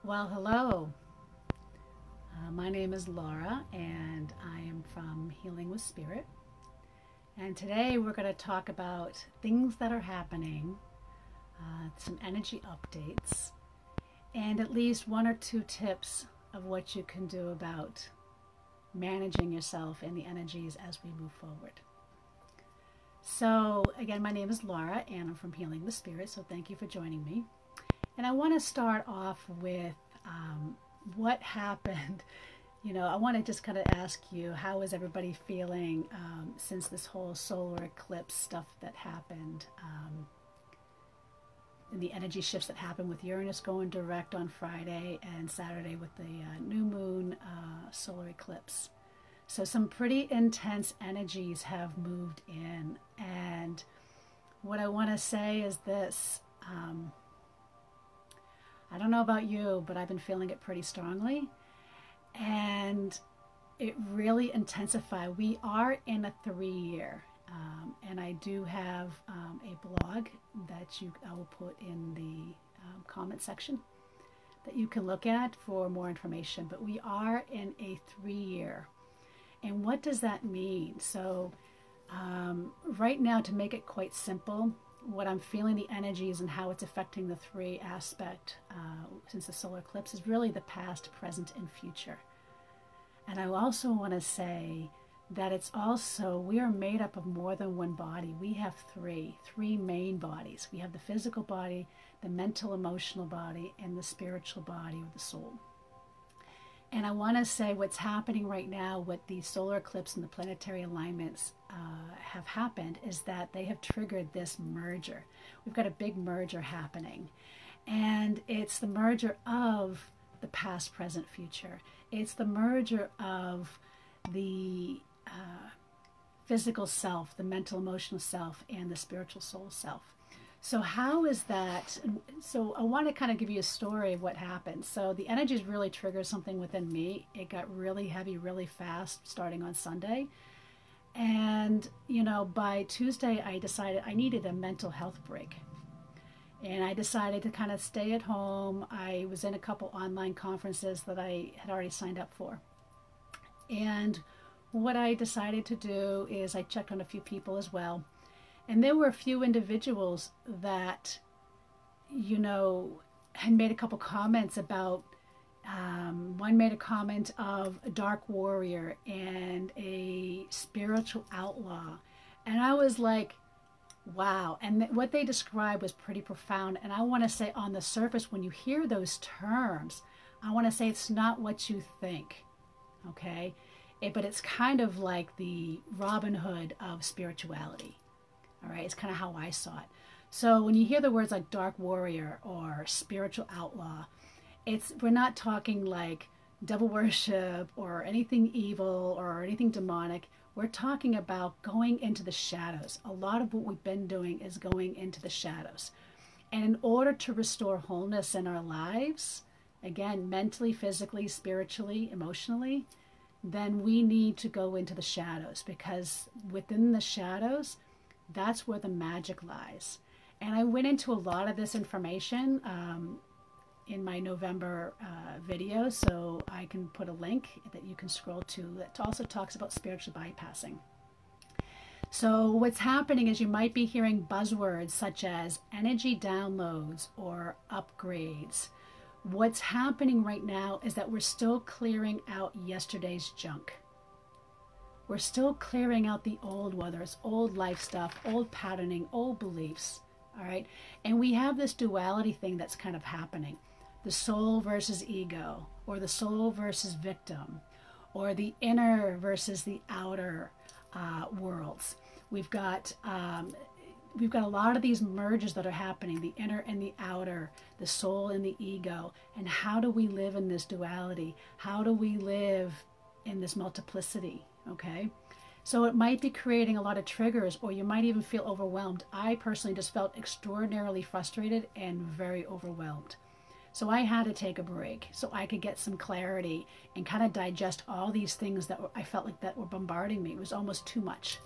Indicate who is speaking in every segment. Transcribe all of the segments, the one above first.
Speaker 1: Well, hello. My name is Laura, and I am from Healing with Spirit. And today we're going to talk about things that are happening, some energy updates, and at least one or two tips of what you can do about managing yourself and the energies as we move forward. So, again, my name is Laura, and I'm from Healing with Spirit, so thank you for joining me. And I want to start off with what happened. I want to just kind of ask you, how is everybody feeling since this whole solar eclipse stuff that happened, and the energy shifts that happened with Uranus going direct on Friday and Saturday with the new moon solar eclipse. So some pretty intense energies have moved in. And what I want to say is this. I don't know about you, but I've been feeling it pretty strongly. And it really intensified. We are in a 3-year. And I do have a blog that I will put in the comment section that you can look at for more information. But we are in a 3-year. And what does that mean? So right now, to make it quite simple, what I'm feeling the energies and how it's affecting the 3 aspect since the solar eclipse is really the past, present, and future. And I also want to say that it's also, we are made up of more than one body. We have three main bodies. We have the physical body, the mental, emotional body, and the spiritual body or the soul. And I want to say what's happening right now with the solar eclipse and the planetary alignments have happened is that they have triggered this merger. We've got a big merger happening. And it's the merger of the past, present, future. It's the merger of the physical self, the mental, emotional self, and the spiritual soul self. So how is that? So I want to kind of give you a story of what happened. So the energies really triggered something within me. It got really heavy, really fast, starting on Sunday. And, by Tuesday, I decided I needed a mental health break. And I decided to kind of stay at home. I was in a couple online conferences that I had already signed up for. And what I decided to do is I checked on a few people as well. And there were a few individuals that, had made a couple comments about, one made a comment of a dark warrior and a spiritual outlaw. And I was like, wow. And what they described was pretty profound. And I want to say on the surface, when you hear those terms, I want to say it's not what you think, okay? But it's kind of like the Robin Hood of spirituality. All right, it's kind of how I saw it. So when you hear the words like dark warrior or spiritual outlaw, we're not talking like devil worship or anything evil or anything demonic. We're talking about going into the shadows. A lot of what we've been doing is going into the shadows. And in order to restore wholeness in our lives, again, mentally, physically, spiritually, emotionally, then we need to go into the shadows, because within the shadows, that's where the magic lies. And I went into a lot of this information in my November video, so I can put a link that you can scroll to that also talks about spiritual bypassing. So what's happening is you might be hearing buzzwords such as energy downloads or upgrades. What's happening right now is that we're still clearing out yesterday's junk. We're still clearing out the old, whether it's old life stuff, old patterning, old beliefs, all right? And we have this duality thing that's kind of happening. The soul versus ego, or the soul versus victim, or the inner versus the outer worlds. We've got a lot of these mergers that are happening, the inner and the outer, the soul and the ego. And how do we live in this duality? How do we live in this multiplicity? Okay, so it might be creating a lot of triggers, or you might even feel overwhelmed. I personally just felt extraordinarily frustrated and very overwhelmed. So I had to take a break so I could get some clarity and kind of digest all these things that I felt like that were bombarding me. It was almost too much.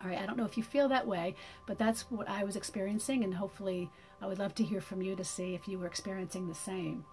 Speaker 1: All right, I don't know if you feel that way, but that's what I was experiencing, and hopefully I would love to hear from you to see if you were experiencing the same.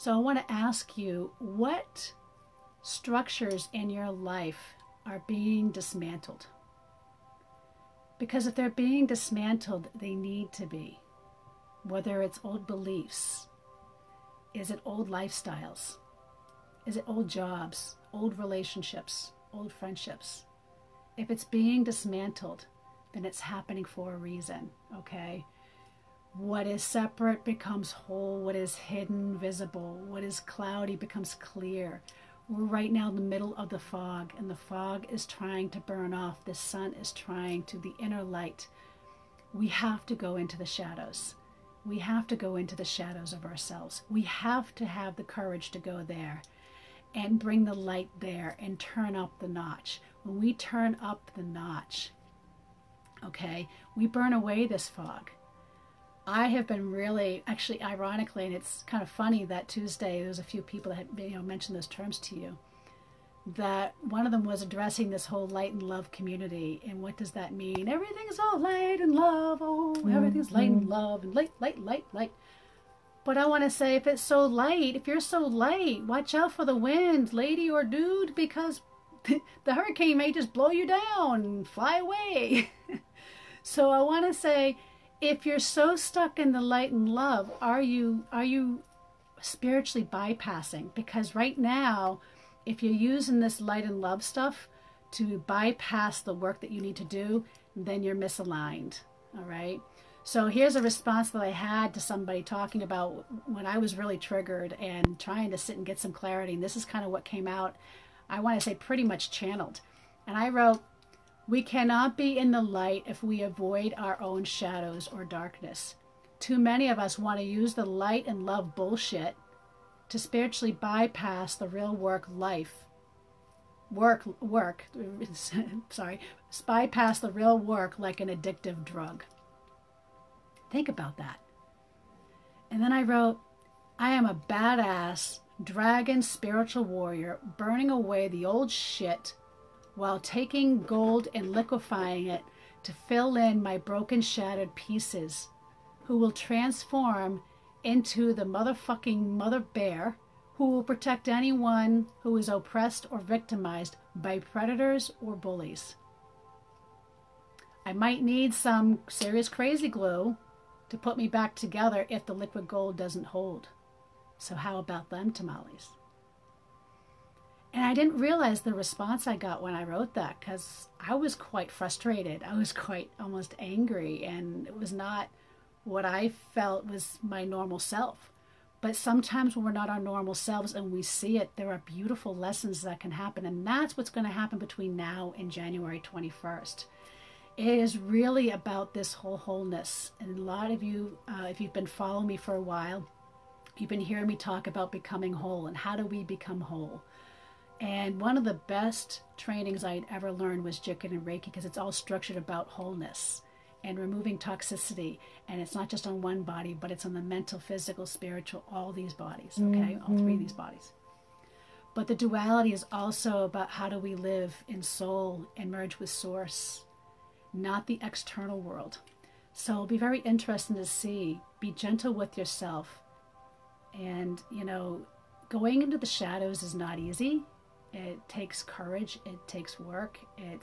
Speaker 1: So I want to ask you, what structures in your life are being dismantled? Because if they're being dismantled, they need to be. Whether it's old beliefs, is it old lifestyles? Is it old jobs, old relationships, old friendships? If it's being dismantled, then it's happening for a reason, okay? What is separate becomes whole. What is hidden, visible. What is cloudy becomes clear. We're right now in the middle of the fog, and the fog is trying to burn off. The sun is trying to, the inner light. We have to go into the shadows. We have to go into the shadows of ourselves. We have to have the courage to go there and bring the light there and turn up the notch. When we turn up the notch, okay, we burn away this fog. I have been really, actually, ironically, and it's kind of funny that Tuesday there was a few people that had, mentioned those terms to you. That one of them was addressing this whole light and love community, and what does that mean? Everything's all light and love. Oh, everything's light and love and light, light, light, light. But I want to say, if it's so light, if you're so light, watch out for the wind, lady or dude, because the hurricane may just blow you down and fly away. So I want to say, if you're so stuck in the light and love, are you spiritually bypassing? Because right now, if you're using this light and love stuff to bypass the work that you need to do, then you're misaligned, all right? So here's a response that I had to somebody talking about when I was really triggered and trying to sit and get some clarity. And this is kind of what came out, I want to say pretty much channeled. And I wrote, we cannot be in the light if we avoid our own shadows or darkness. Too many of us want to use the light and love bullshit to spiritually bypass the real bypass the real work like an addictive drug. Think about that. And then I wrote, I am a badass dragon spiritual warrior burning away the old shit while taking gold and liquefying it to fill in my broken, shattered pieces, who will transform into the motherfucking mother bear who will protect anyone who is oppressed or victimized by predators or bullies. I might need some serious crazy glue to put me back together if the liquid gold doesn't hold. So how about them tamales? And I didn't realize the response I got when I wrote that, because I was quite frustrated. I was quite almost angry, and it was not what I felt was my normal self. But sometimes when we're not our normal selves and we see it, there are beautiful lessons that can happen. And that's what's going to happen between now and January 21st. It is really about this whole wholeness. And a lot of you, if you've been following me for a while, you've been hearing me talk about becoming whole and how do we become whole. And one of the best trainings I'd ever learned was Jikin and Reiki, because it's all structured about wholeness and removing toxicity. And it's not just on one body, but it's on the mental, physical, spiritual, all these bodies, okay? All three of these bodies. But the duality is also about how do we live in soul and merge with source, not the external world. So it'll be very interesting to see. Be gentle with yourself. And, going into the shadows is not easy. It takes courage. It takes work. It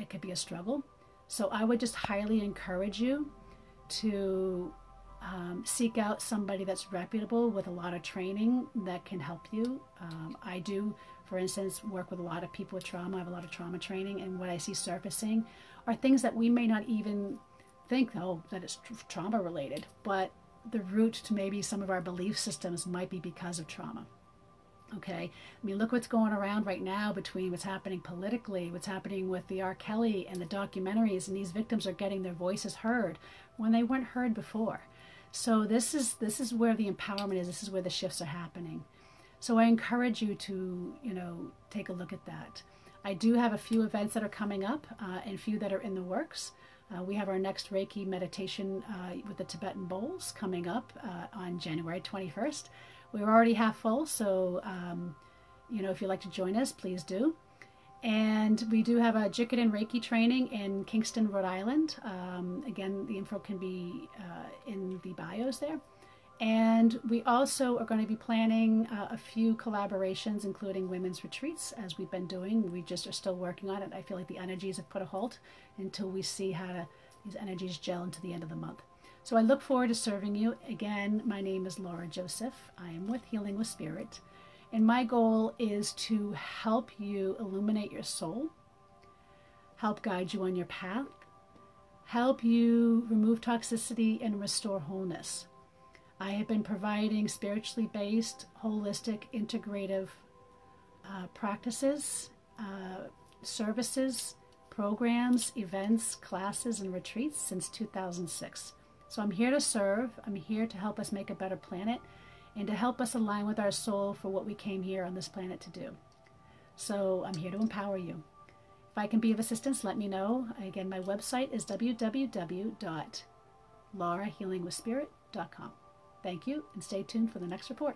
Speaker 1: could be a struggle. So I would just highly encourage you to seek out somebody that's reputable with a lot of training that can help you. I do, for instance, work with a lot of people with trauma. I have a lot of trauma training, and what I see surfacing are things that we may not even think, that it's trauma related, but the root to maybe some of our belief systems might be because of trauma. Okay, I mean, look what's going around right now between what's happening politically, what's happening with the R. Kelly and the documentaries, and these victims are getting their voices heard when they weren't heard before. So this is where the empowerment is. This is where the shifts are happening. So I encourage you to, take a look at that. I do have a few events that are coming up and a few that are in the works. We have our next Reiki meditation with the Tibetan bowls coming up on January 21st. We're already half full, so, if you'd like to join us, please do. And we do have a Jikin and Reiki training in Kingston, Rhode Island. Again, the info can be in the bios there. And we also are going to be planning a few collaborations, including women's retreats, as we've been doing. We just are still working on it. I feel like the energies have put a halt until we see how these energies gel into the end of the month. So I look forward to serving you. Again, my name is Laura Joseph. I am with Healing with Spirit. And my goal is to help you illuminate your soul, help guide you on your path, help you remove toxicity and restore wholeness. I have been providing spiritually based, holistic, integrative practices, services, programs, events, classes, and retreats since 2006. So I'm here to serve. I'm here to help us make a better planet and to help us align with our soul for what we came here on this planet to do. So I'm here to empower you. If I can be of assistance, let me know. Again, my website is www.laurahealingwithspirit.com. Thank you, and stay tuned for the next report.